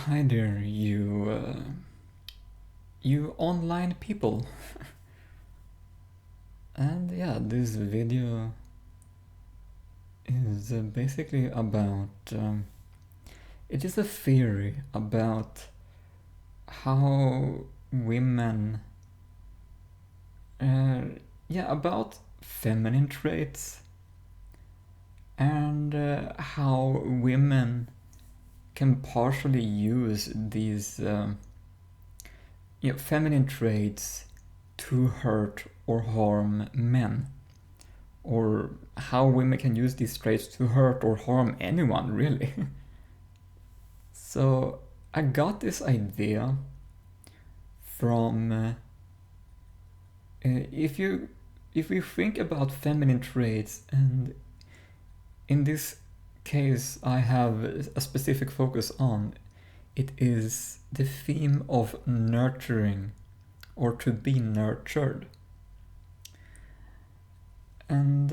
Hi there, you online people. And yeah, this video is basically about. It is a theory about how women. Uh, yeah, about feminine traits and how women can partially use these feminine traits to hurt or harm men, or how women can use these traits to hurt or harm anyone, really. So I got this idea from if you think about feminine traits, and in this case I have a specific focus on it is the theme of nurturing or to be nurtured. And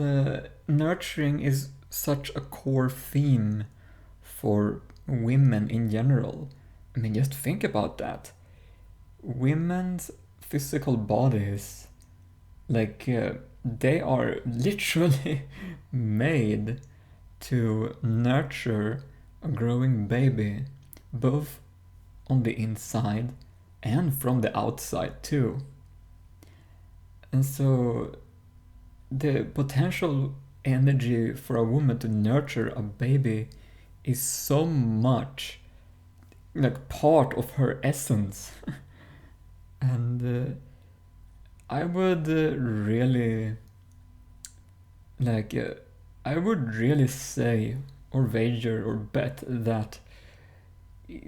nurturing is such a core theme for women in general. I mean, just think about that. Women's physical bodies, they are literally made to nurture a growing baby, both on the inside and from the outside too. And so the potential energy for a woman to nurture a baby is so much like part of her essence. And I would really like I would really say or wager or bet that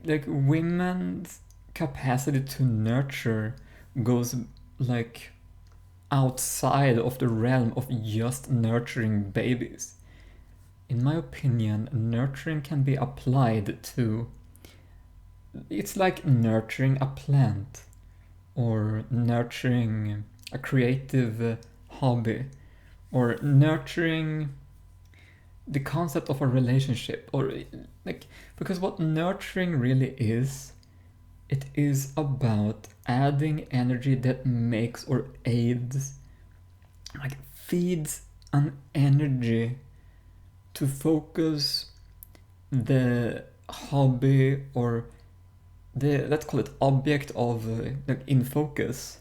like women's capacity to nurture goes like outside of the realm of just nurturing babies. In my opinion, nurturing can be applied to. It's like nurturing a plant or nurturing a creative hobby or nurturing the concept of a relationship, or like, because what nurturing really is, it is about adding energy that makes or aids, like feeds an energy to focus the hobby or the, let's call it, object of in focus,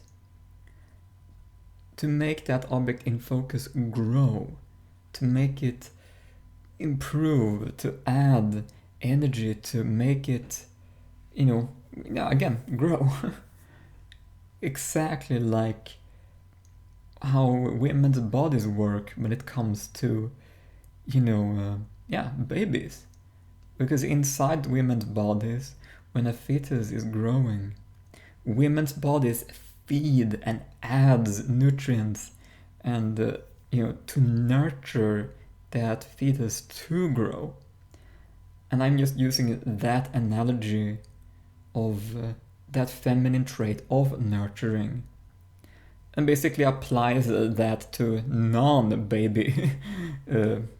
to make that object in focus grow, to make it improve, to add energy, to make it, again, grow. Exactly like how women's bodies work when it comes to, babies. Because inside women's bodies, when a fetus is growing, women's bodies feed and adds nutrients and to nurture that fetus to grow. And I'm just using that analogy of that feminine trait of nurturing, and basically applies that to non-baby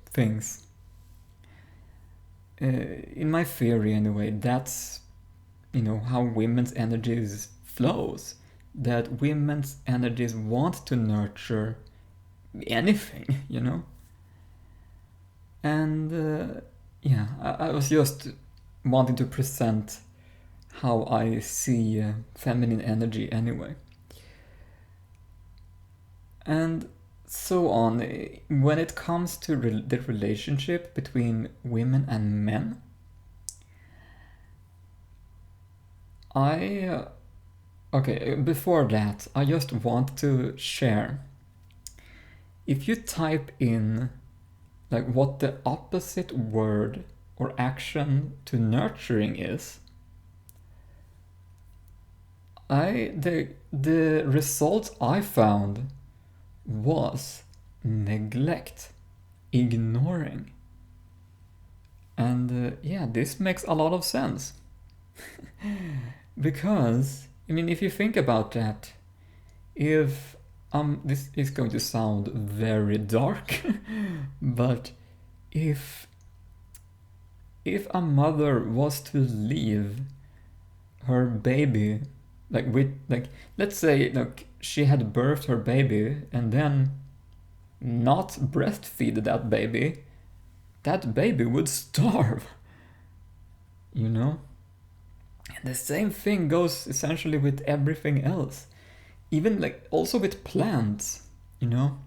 things. In my theory anyway, that's how women's energies flows, that women's energies want to nurture anything. And I was just wanting to present how I see feminine energy anyway. And so on. When it comes to the relationship between women and men, okay, before that, I just want to share. If you type in like what the opposite word or action to nurturing is, the result I found was neglect, ignoring. And this makes a lot of sense. Because, I mean, if you think about that, if this is going to sound very dark, but if a mother was to leave her baby, let's say like she had birthed her baby and then not breastfeed that baby would starve, you know? And the same thing goes essentially with everything else. Even like also with plants, you know?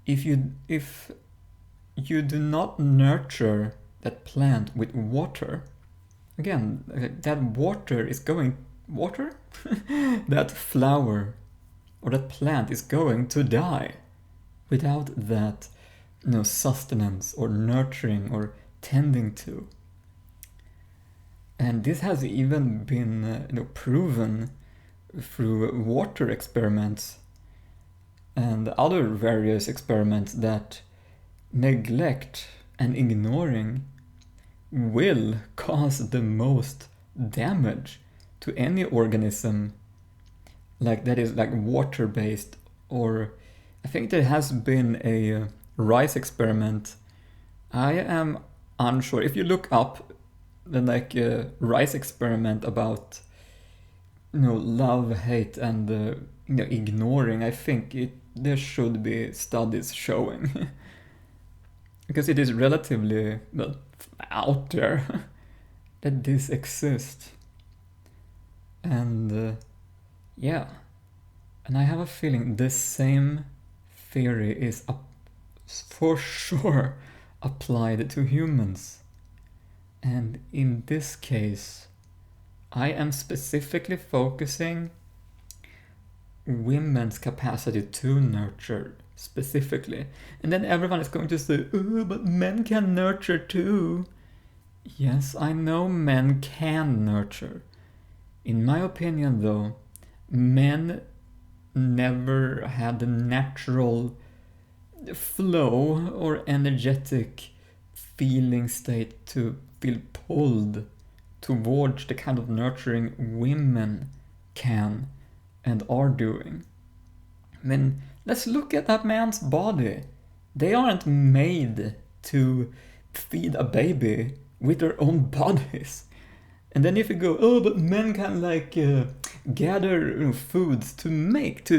If you do not nurture that plant with water, again, that water that flower or that plant is going to die without that, sustenance or nurturing or tending to. And this has even been proven through water experiments and other various experiments that neglect and ignoring will cause the most damage to any organism like that is like water based. Or I think there has been a rice experiment. I am unsure. If you look up the rice experiment about love, hate, and ignoring, I think there should be studies showing because it is relatively out there that this exists. And yeah, and I have a feeling the same theory is for sure applied to humans. And in this case, I am specifically focusing women's capacity to nurture specifically. And then everyone is going to say, oh, but men can nurture too. Yes, I know men can nurture. In my opinion, though, men never had the natural flow or energetic feeling state to feel pulled towards the kind of nurturing women can and are doing. I mean, let's look at that man's body. They aren't made to feed a baby with their own bodies. And then if you go, oh, but men can gather foods to make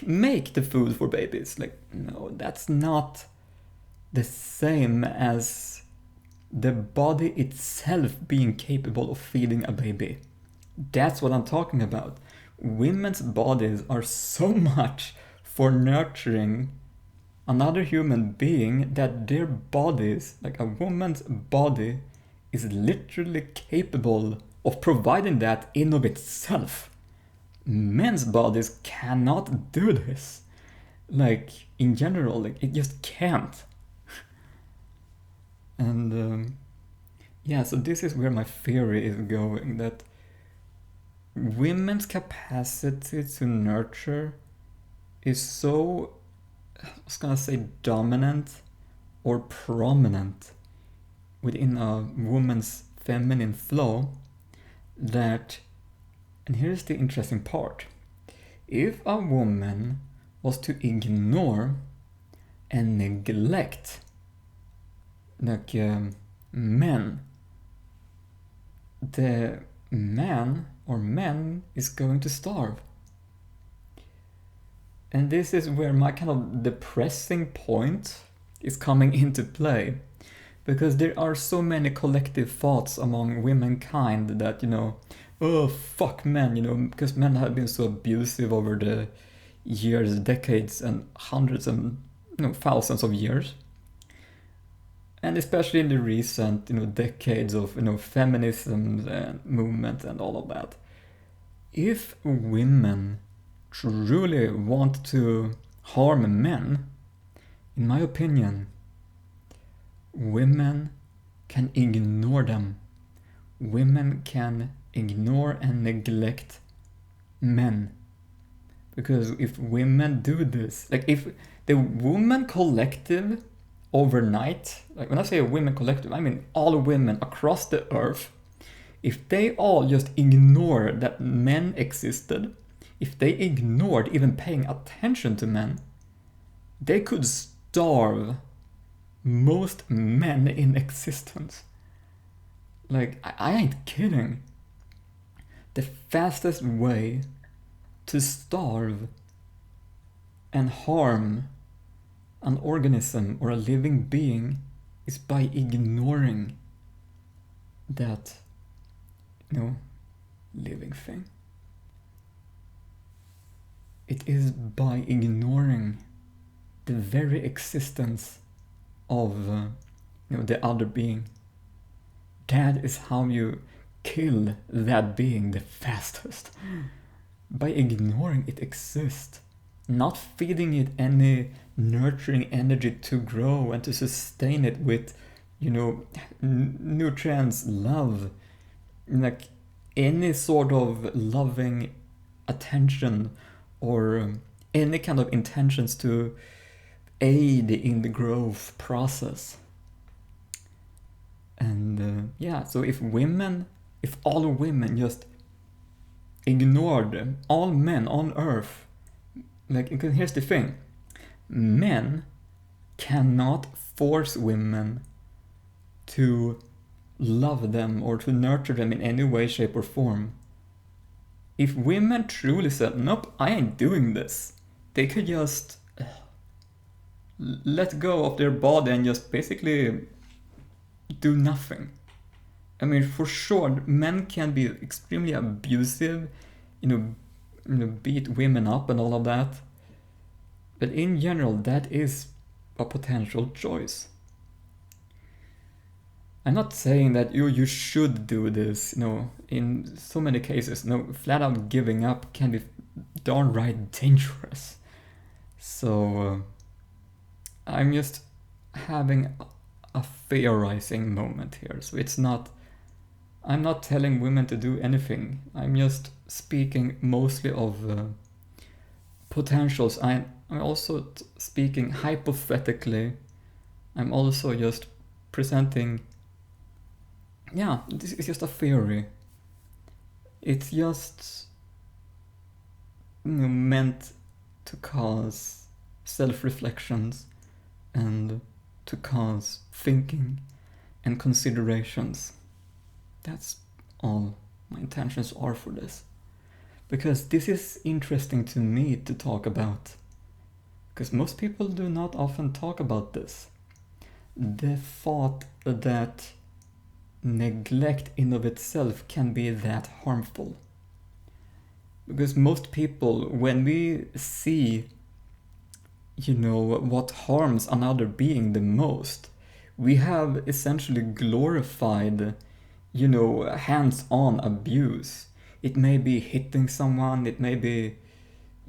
make the food for babies. Like, no, that's not the same as the body itself being capable of feeding a baby. That's what I'm talking about. Women's bodies are so much for nurturing another human being that their bodies, like a woman's body, is literally capable of providing that in of itself. Men's bodies cannot do this. Like, in general, it just can't. And so this is where my theory is going, that women's capacity to nurture is so, I was gonna say dominant or prominent within a woman's feminine flow that, and here's the interesting part, if a woman was to ignore and neglect men, the man or men is going to starve. And this is where my kind of depressing point is coming into play, because there are so many collective thoughts among womankind that, oh, fuck men, because men have been so abusive over the years, decades, and hundreds and thousands of years. And especially in the recent, decades of, feminism and movement and all of that. If women truly want to harm men, in my opinion, women can ignore them. Women can ignore and neglect men. Because if women do this, like if the woman collective overnight, like when I say a women collective, I mean all women across the earth, if they all just ignore that men existed, if they ignored even paying attention to men, they could starve most men in existence. Like, I ain't kidding. the fastest way to starve and harm an organism or a living being is by ignoring that, living thing. It is by ignoring the very existence of the other being. That is how you kill that being the fastest. By ignoring it exists. Not feeding it any nurturing energy to grow and to sustain it with, nutrients, love, like any sort of loving attention or any kind of intentions to aid in the growth process. And so if all women just ignored all men on earth, because here's the thing, men cannot force women to love them or to nurture them in any way, shape, or form. If women truly said, nope, I ain't doing this, they could just let go of their body and just basically do nothing. I mean, for sure, men can be extremely abusive, beat women up and all of that. But in general, that is a potential choice. I'm not saying that you should do this, in so many cases, flat out giving up can be darn right dangerous. So, I'm just having a theorizing moment here. So I'm not telling women to do anything. I'm just speaking mostly of potentials. I'm also speaking hypothetically. I'm also just presenting, this is just a theory. It's just meant to cause self-reflections and to cause thinking and considerations. That's all my intentions are for this. Because this is interesting to me to talk about. Because most people do not often talk about this. The thought that neglect in of itself can be that harmful. Because most people, when we see, what harms another being the most, we have essentially glorified, hands-on abuse. It may be hitting someone, it may be,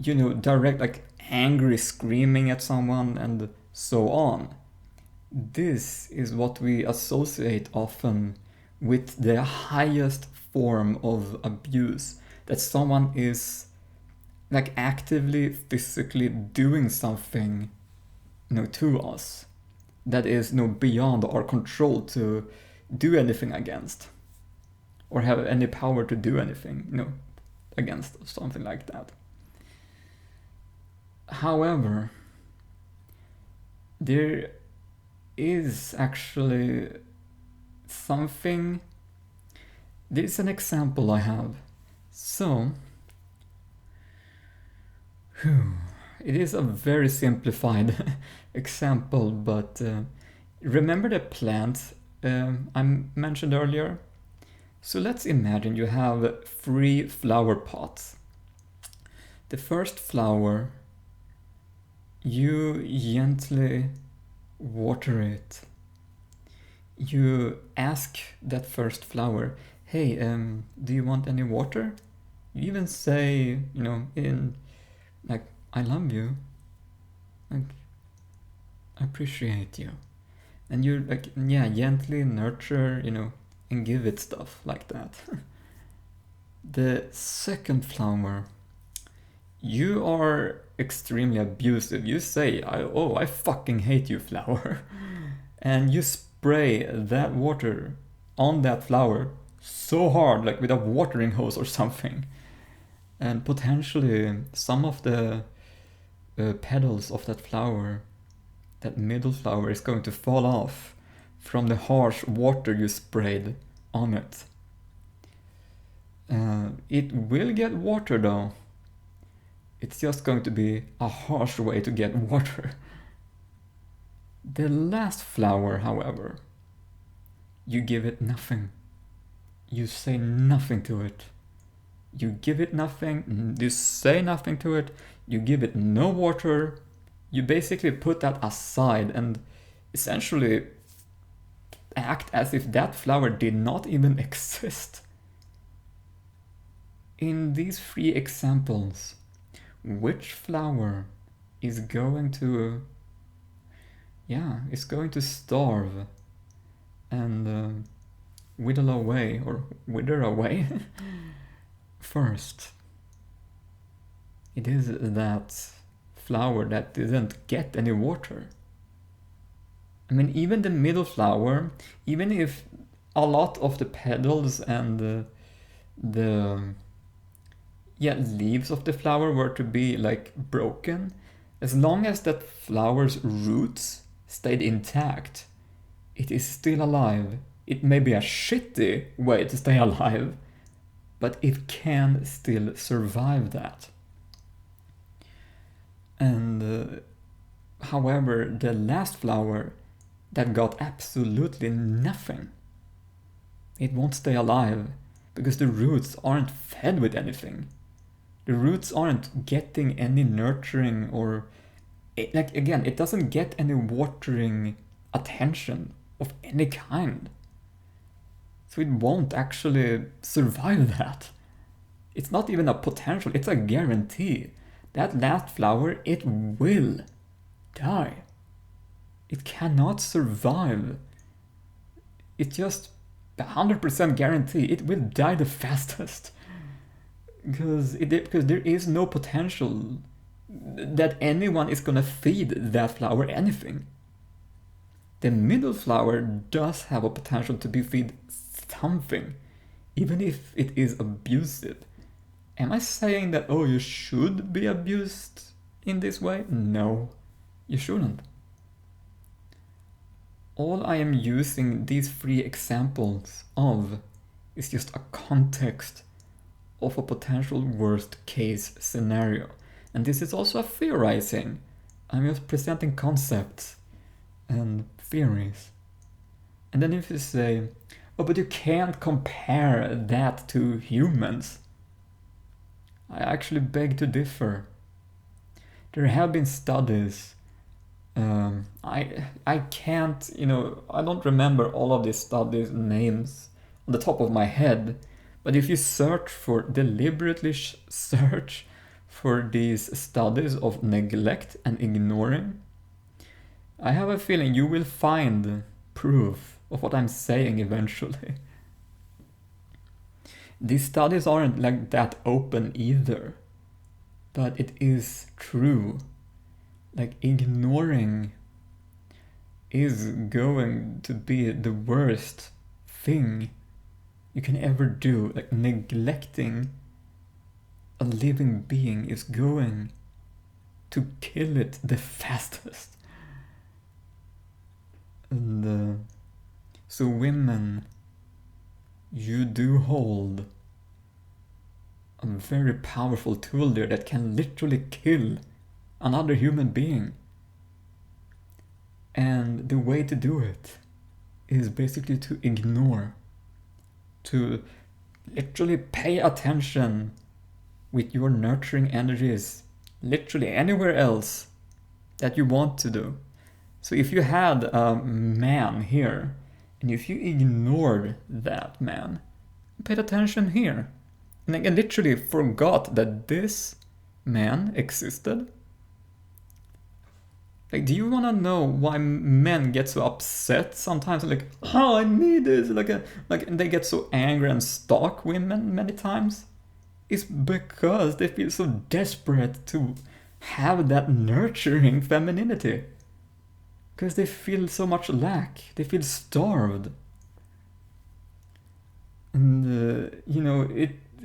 direct, angry screaming at someone, and so on. This is what we associate often with the highest form of abuse, that someone is actively, physically doing something, to us that is beyond our control to do anything against, or have any power to do anything, against, something like that. However, there is actually something. There's an example I have. So, it is a very simplified example, but remember the plant I mentioned earlier? So let's imagine you have 3 flower pots. The first flower, you gently water it. You ask that first flower, hey, do you want any water? You even say, I love you. I appreciate you. And you gently nurture, and give it stuff like that. The second flower, you are extremely abusive. You say, I fucking hate you, flower. And you spray that water on that flower so hard, with a watering hose or something. And potentially some of the petals of that flower, that middle flower, is going to fall off from the harsh water you sprayed on it. It will get water though. It's just going to be a harsh way to get water. The last flower, however, you give it nothing. You say nothing to it. You give it nothing, you say nothing to it, you give it no water. You basically put that aside and essentially act as if that flower did not even exist. In these 3 examples, which flower is going to starve and wither away first? It is that flower that didn't get any water. I mean, even the middle flower, even if a lot of the petals and the leaves of the flower were to be like broken, as long as that flower's roots stayed intact, it is still alive. It may be a shitty way to stay alive, but it can still survive that. And however, the last flower that got absolutely nothing, it won't stay alive because the roots aren't fed with anything. The roots aren't getting any nurturing or, it doesn't get any watering attention of any kind. So it won't actually survive that. It's not even a potential, it's a guarantee. That last flower, it will die. It cannot survive. It's just 100% guarantee it will die the fastest. Because there is no potential that anyone is gonna feed that flower anything. The middle flower does have a potential to be fed something, even if it is abusive. Am I saying that, oh, you should be abused in this way? No, you shouldn't. All I am using these 3 examples of is just a context of a potential worst case scenario. And this is also a theorizing. I'm just presenting concepts and theories. And then if you say, oh, but you can't compare that to humans, I actually beg to differ. There have been studies. I can't, I don't remember all of these studies' names on the top of my head, but if you deliberately search for these studies of neglect and ignoring, I have a feeling you will find proof of what I'm saying eventually. These studies aren't like that open either, but it is true. Like, ignoring is going to be the worst thing you can ever do. Like, neglecting a living being is going to kill it the fastest. And so women, you do hold a very powerful tool there that can literally kill another human being. And the way to do it is basically to ignore, to literally pay attention with your nurturing energies literally anywhere else that you want to do. So if you had a man here, and if you ignored that man, paid attention here, and I literally forgot that this man existed. Like, do you want to know why men get so upset sometimes? Like, oh, I need this. And they get so angry and stalk women many times. It's because they feel so desperate to have that nurturing femininity. Because they feel so much lack. They feel starved. And,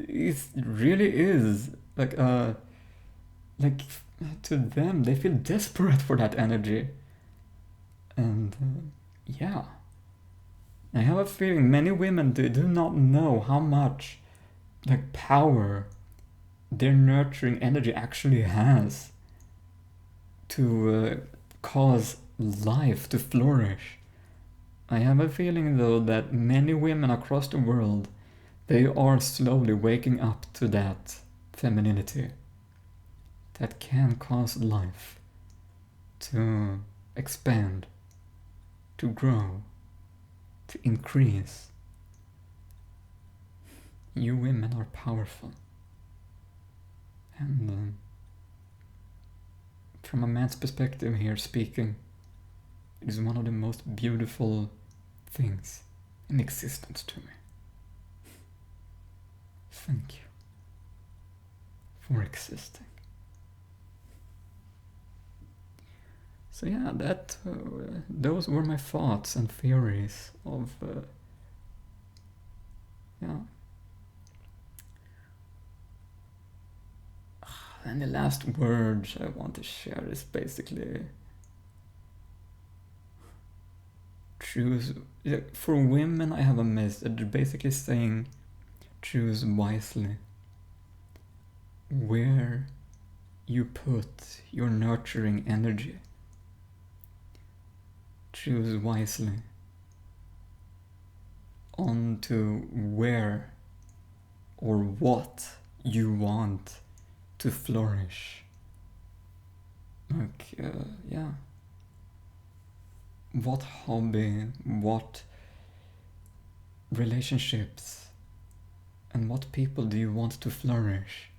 it really is like to them, they feel desperate for that energy. And I have a feeling many women do not know how much like power their nurturing energy actually has to cause life to flourish. I have a feeling though that many women across the world, they are slowly waking up to that femininity that can cause life to expand, to grow, to increase. You women are powerful. And from a man's perspective here speaking, it is one of the most beautiful things in existence to me. Thank you for existing. So yeah, those were my thoughts and theories of yeah. And the last word I want to share is basically choose. For women, I have a message basically saying choose wisely where you put your nurturing energy. Choose wisely onto where or what you want to flourish. Like, yeah. What hobby, what relationships, and what people do you want to flourish?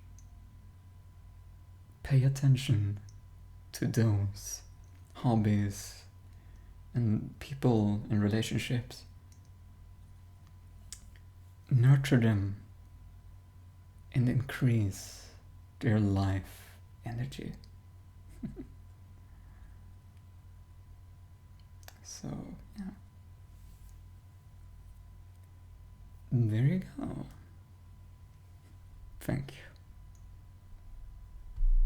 Pay attention to those hobbies and people and relationships. Nurture them and increase their life energy. So, yeah. There you go. Thank you.